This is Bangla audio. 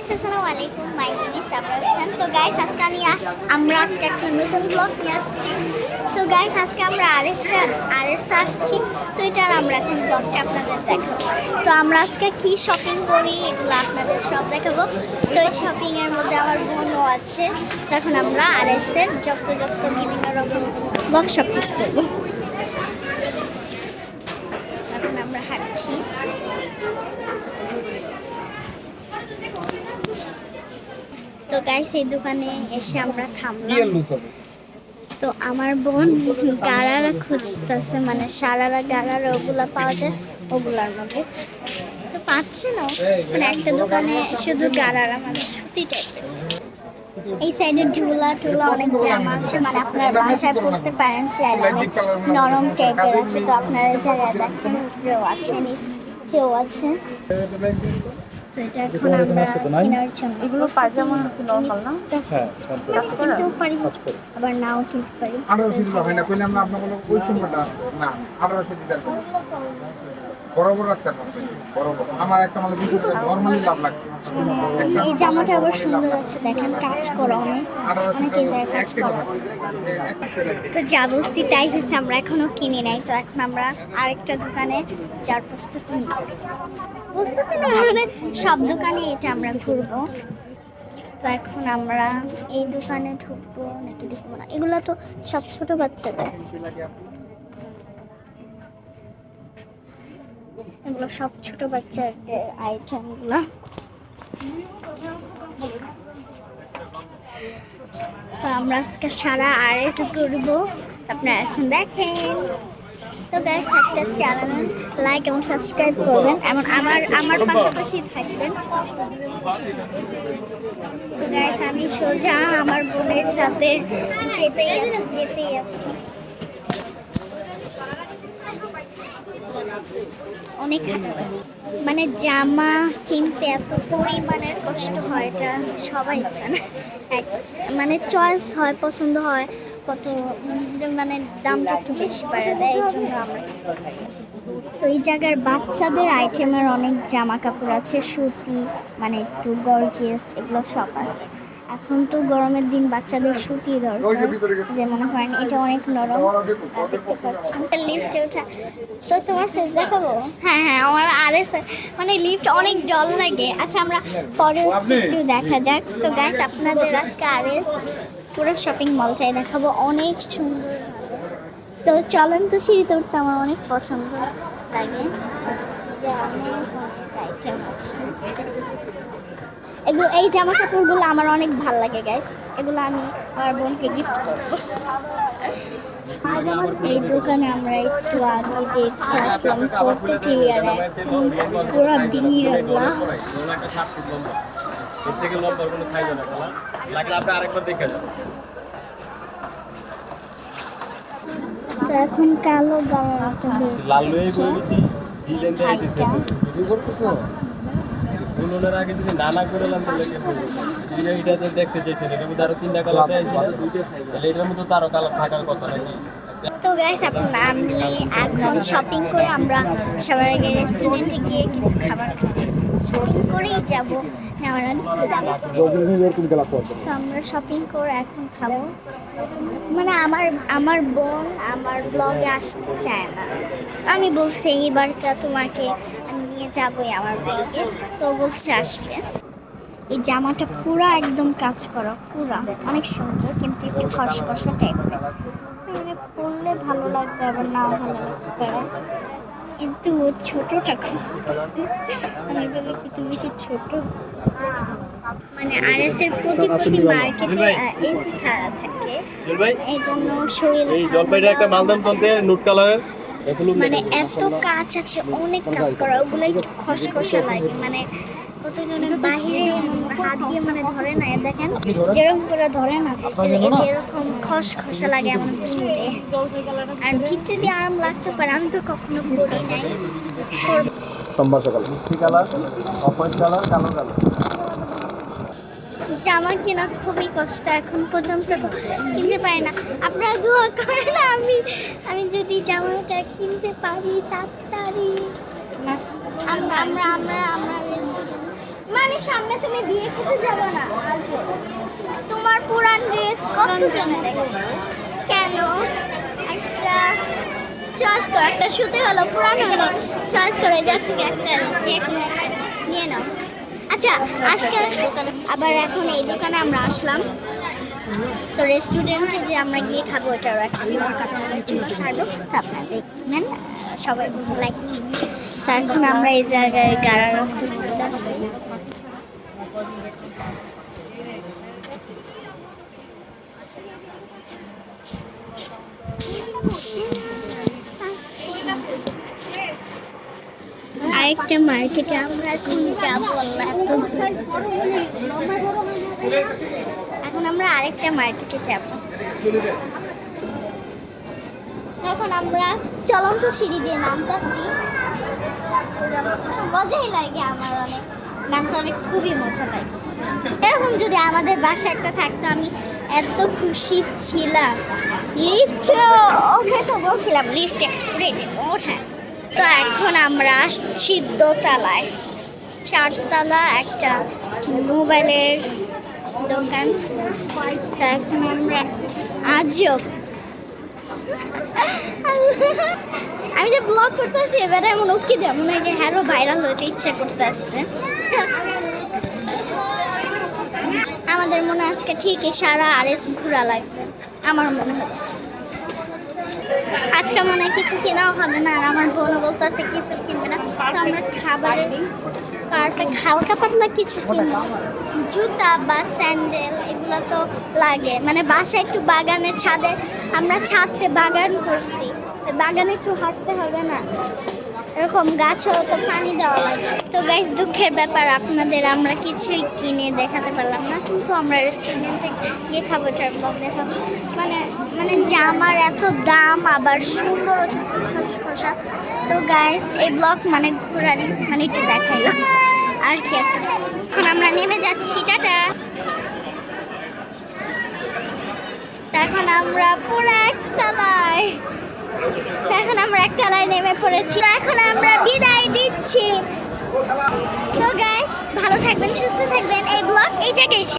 আসসালামু আলাইকুম, মাই নেম ইজ সাবরা হাসান। তো গাইস আজকে আমরা আজকে একটা নতুন ব্লগ নিয়ে আসছি। তো গাইস আজকে আমরা আরএস আসছি। তো এটার আমরা এখন ব্লগটা আপনাদের দেখাবো। তো আমরা আজকে কি শপিং করি এগুলো আপনাদের সব দেখাবো। তো এই শপিংয়ের মধ্যে আমার বোনও আছে। তখন আমরা আরএসের যত বিভিন্ন রকম ব্লগ সব কিছু করবো। এখন আমরা হাঁটছি। তো গাইস এই দোকানে এসে আমরা থামলাম। তো আমার বোন গারারা খুঁজতেছে, মানে সারারা গারারা ওগুলা পাওয়া যায় ওগুলার মধ্যে। তো পাচ্ছে না, মানে একটা দোকানে শুধু গারারা মানে সুতি টাইপের। এই সাইডে ঝুলা টুলা অনেক জামা আছে, মানে আপনারা বাসায় পড়তে পারেন, চাইলে অনেক নরম টাইপের আছে। তো আপনারা জায়গায় দেখেন উপরেও আছে, নিচেও আছে। তো এটা এখন আমরা কেনার জন্য এগুলো পায়জামা নরমাল না? হ্যাঁ, কিনতেও পারি আবার নাও কিনতে পারি। 1800 হয় না কইলে আমরা আপনাদের ওই সময়টা না 1800 দিতে পারবো। বরাবর রাখতে পারবো। বরাবর আমার একটা মানে কিছু নরমালি লাভ লাগে। এই জামাটা আবার সুন্দর আছে, দেখেন কাজ করা অনেক এই জায়গায় কাজ করা। তো যা বলছি তাই হচ্ছে, আমরা এখনো কিনি নাই। তো এখন আমরা আরেকটা দোকানে যার প্রস্তুতি নিচ্ছি। প্রস্তুতি না মানে সব দোকানে এটা আমরা ঘুরবো। তো এখন আমরা এই দোকানে ঢুকবো নাকি ঢুকবো না, এগুলো তো সব ছোট বাচ্চাদের, এগুলো সব ছোট বাচ্চাদের আইটেমগুলো। তো আমরা আজকে সারা আরএস ঘুরবো, আপনারা এখন দেখেন। তো গাইস একটা চ্যানেল লাইক এবং সাবস্ক্রাইব করবেন এবং আমার পাশাপাশি থাকবেন। তো গাইস আমি সোজা আমার বোনের সাথে যেতেই আছি। অনেক মানে জামা কিনতে এত পরিমাণের কষ্ট হয়, এটা সবাই জানে। মানে চয়েস হয়, পছন্দ হয়, কত মানে দামটা একটু বেশি বাড়ে দেয়, এই জন্য আমরা। তো এই জায়গার বাচ্চাদের আইটেমের অনেক জামা কাপড় আছে, সুতি মানে একটু গর্জিয়াস, এগুলো সব আছে। এখন তো গরমের দিন বাচ্চাদের সুতি দরকার, যে মনে করেন এটা অনেক নরম, দেখতে পাচ্ছেন। লিফটে ওঠা, তো তোমার ফেস দেখাবো? হ্যাঁ হ্যাঁ, আমার আরএস মানে লিফট অনেক জল লাগে। আচ্ছা আমরা পরে একটু দেখা যাক। তো গাইস আপনাদের আজকে আরএস পুরো শপিং মলটাই দেখাবো, অনেক সুন্দর। তো চলেন, তো সিঁড়িতে উঠতে আমার অনেক পছন্দ লাগে, যে অনেক আইটেম আছে। এগুলো এই জামা কাপড়গুলো আমার অনেক ভালো লাগে গাইস, এগুলো আমি আমার বোনকে গিফট করবো। এই দোকানে আমরা একটু আগে দেখে আসলাম কত ক্লিয়ারে, পুরো ভিড়। তো এখন কালো গাড়িটা আগে যদি নানা করে দেখতে চাইছেন, এটার মধ্যে আরো 3টা কালার এটার মধ্যে তো আরো কালার থাকার কথা নাকি। তো গাইস আমি এখন শপিং করে আমরা সবার আগে রেস্টুরেন্টে গিয়ে কিছু খাবার শপিং করেই যাবো। তো আমরা শপিং করে এখন খাবো। মানে আমার বোন আমার ব্লগে আসতে চায় না, আমি বলছি এইবারটা তোমাকে আমি নিয়ে যাবোই আমার ব্লগে, তো বলছে আসবে। এই জামাটা পুরো একদম কাজ করা, পুরা অনেক সুন্দর, কিন্তু একটু খসখসা টাইপের, মানে পরলে ভালো লাগবে আবার নাও ভালো লাগতে পারে। কিন্তু ছোটটা আমি বলি একটু বেশি ছোট। মানে আরএস এর প্রতি মার্কেটে এসি ছাড়া থাকে, এই জন্য শরীর এই জলপাইটা একটা মালদান চলতে নুট কালারের, মানে এত কাজ আছে, অনেক কাজ করা, ওগুলো একটু খসখসা লাগে। মানে কতজনের বাহিরে হাত দিয়ে মানে ধরে না, দেখেন যেরকম করে ধরে না, যেরকম খসখসা লাগে আমার কিনলে। আর ভিতরে দিয়ে আরাম লাগতে পারে, আমি তো কখনো পরি নাই। সোমবার সকাল মিষ্টি কালার, অফার কালার, কালো কালার। জামা কেনা খুবই কষ্ট, এখন পর্যন্ত কিনতে পারি না। আপনারা দোয়া করেন আমি যদি জামাটা কিনতে পারি তাড়াতাড়ি। আমরা রেস্টুরেন্ট মানে সামনে তুমি বিয়ে খেতে যাবে না আজও তোমার পুরান ড্রেস কত জনে দেখছে কেন একটা চয়েস করো একটা সুতি হলো পুরান হলো চয়েস করে যা থেকে একটা যে কোনো একটা নিয়ে নাও আচ্ছা আজকে আবার এখন এই দোকানে আমরা আসলাম তো রেস্টুরেন্টে যে আমরা গিয়ে খাবো ওটারও একটা ব্লগ আপনাদের জন্য ছাড়বো তো আপনারা দেখবেন সবাই লাইক তো এখন আমরা এই জায়গায় গাড়ারও খুঁজতে আসছি আরেকটা মার্কেটে আমরা এখন যাবো এত এখন আমরা আরেকটা মার্কেটে যাব এখন আমরা চলন্ত সিঁড়ি দিয়ে নামতেছি মজাই লাগে আমার অনেক নামতে অনেক খুবই মজা লাগে এরকম যদি আমাদের বাসা একটা থাকতো আমি এত খুশি ছিলাম লিফটে ওঠে তো বলছিলাম লিফটে ওঠে তো এখন আমরা আসছি দোতলায় 4 তলা একটা মোবাইলের দোকান তো এখন আমরা আজও আমি যে ব্লগ করতেছি এবারে এমন উঠকি দেয় মনে হয় যে হ্যারো ভাইরাল হতে ইচ্ছে করতেছে আমাদের মনে আজকে ঠিকই সারা আরএস ঘোরা লাগবে আমার মনে হচ্ছে আজকে মনে হয় কিছু কেনাও হবে না আর আমার বোনও বলতেছে কিছু কিনবে না তো আমরা খাবারের কার্টে হালকা পাতলা কিছু কিনবো জুতা বা স্যান্ডেল এগুলো তো লাগে মানে বাসায় একটু বাগানের ছাদে আমরা ছাদে বাগান করছি বাগানে একটু হাঁটতে হবে না এরকম গাছেও তো পানি দেওয়া লাগে তো গাইস দুঃখের ব্যাপার আপনাদের আমরা কিছুই কিনে দেখাতে পারলাম না কিন্তু আমরা রেস্টুরেন্টে গিয়ে খাবারটার ব্লগ দেখাবো মানে মানে জামার এত দাম আবার সুন্দর খসখসা তো গাইস এই ব্লগ মানে ঘোরারই মানে একটু দেখাইলাম আর কি আছে এখন আমরা নেমে যাচ্ছি টাটা এখন আমরা পুরো একতলায় এখন আমরা একতলায় নেমে পড়েছি এখন আমরা বিদায় দিচ্ছি তো গাইস ভালো থাকবেন সুস্থ থাকবেন এই ব্লগ এই জায়গায়